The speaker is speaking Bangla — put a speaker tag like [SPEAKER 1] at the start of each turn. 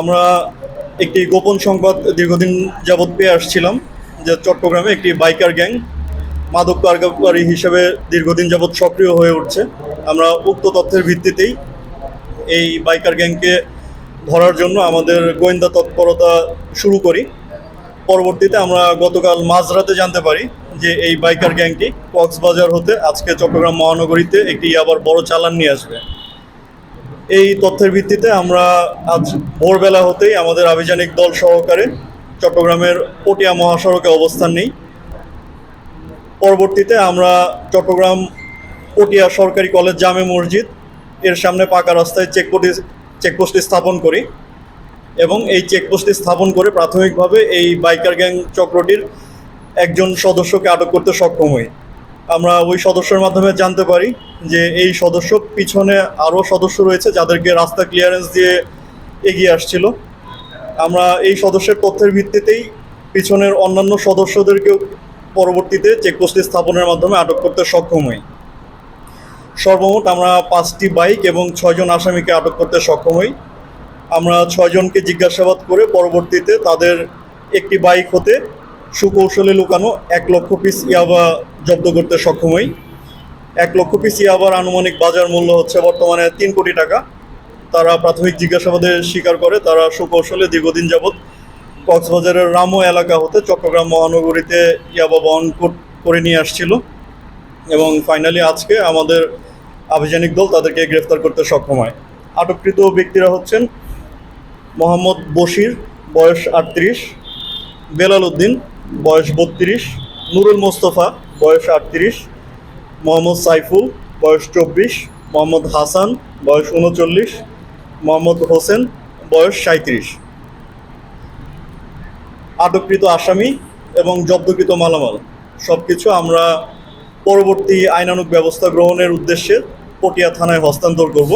[SPEAKER 1] আমরা একটি গোপন সংবাদ দীর্ঘদিন যাবৎ পেয়ে আসছিলাম যে চট্টগ্রামে একটি বাইকার গ্যাং মাদক কারবারি হিসেবে দীর্ঘদিন যাবৎ সক্রিয় হয়ে উঠছে। আমরা উক্ত তথ্যের ভিত্তিতেই এই বাইকার গ্যাংকে ধরার জন্য আমাদের গোয়েন্দা তৎপরতা শুরু করি। পরবর্তীতে আমরা গতকাল মাঝরাতে জানতে পারি যে এই বাইকার গ্যাংটি কক্সবাজার হতে আজকে চট্টগ্রাম মহানগরীতে একটি আবার বড় চালান নিয়ে আসবে। এই তথ্যের ভিত্তিতে আমরা আজ ভোরবেলা হতেই আমাদের আভিযানিক দল সহকারে চট্টগ্রামের পটিয়া মহাসড়কে অবস্থান নিই। পরবর্তীতে আমরা চট্টগ্রাম পটিয়া সরকারি কলেজ জামে মসজিদ এর সামনে পাকা রাস্তায় চেকপোস্টটি স্থাপন করি এবং এই চেকপোস্টটি স্থাপন করে প্রাথমিকভাবে এই বাইকার গ্যাং চক্রটির একজন সদস্যকে আটক করতে সক্ষম হই। আমরা ওই সদস্যের মাধ্যমে জানতে পারি যে এই সদস্য পিছনে আরও সদস্য রয়েছে যাদেরকে রাস্তা ক্লিয়ারেন্স দিয়ে এগিয়ে আসছিল। আমরা এই সদস্যের তথ্যের ভিত্তিতেই পিছনের অন্যান্য সদস্যদেরকেও পরবর্তীতে চেকপোস্টে স্থাপনের মাধ্যমে আটক করতে সক্ষম হই। সর্বমোট আমরা 5টি বাইক এবং 6 জন আসামিকে আটক করতে সক্ষম হই। আমরা 6 জনকে জিজ্ঞাসাবাদ করে পরবর্তীতে তাদের একটি বাইক হতে সুকৌশলে লুকানো 1 লক্ষ পিস ইয়াবা জব্দ করতে সক্ষম হই। 1 লক্ষ পিস ইয়াবার আনুমানিক বাজার মূল্য হচ্ছে বর্তমানে 3 কোটি টাকা। তারা প্রাথমিক জিজ্ঞাসাবাদে স্বীকার করে তারা সুকৌশলে দীর্ঘদিন যাবৎ কক্সবাজারের রামো এলাকা হতে চট্টগ্রাম মহানগরীতে ইয়াবা বহন করে নিয়ে আসছিল এবং ফাইনালি আজকে আমাদের আভিযানিক দল তাদেরকে গ্রেফতার করতে সক্ষম হয়। আটককৃত ব্যক্তিরা হচ্ছেন মোহাম্মদ বশির, বয়স 38, বেলাল উদ্দিন, বয়স 32, নুরুল মোস্তফা, বয়স 38, মোহাম্মদ সাইফুল, বয়স 24, মোহাম্মদ হাসান, বয়স 39, মোহাম্মদ হোসেন, বয়স 37। আটককৃত আসামি এবং জব্দকৃত মালামাল সব কিছু আমরা পরবর্তী আইনানুগ ব্যবস্থা গ্রহণের উদ্দেশ্যে পটিয়া থানায় হস্তান্তর করব।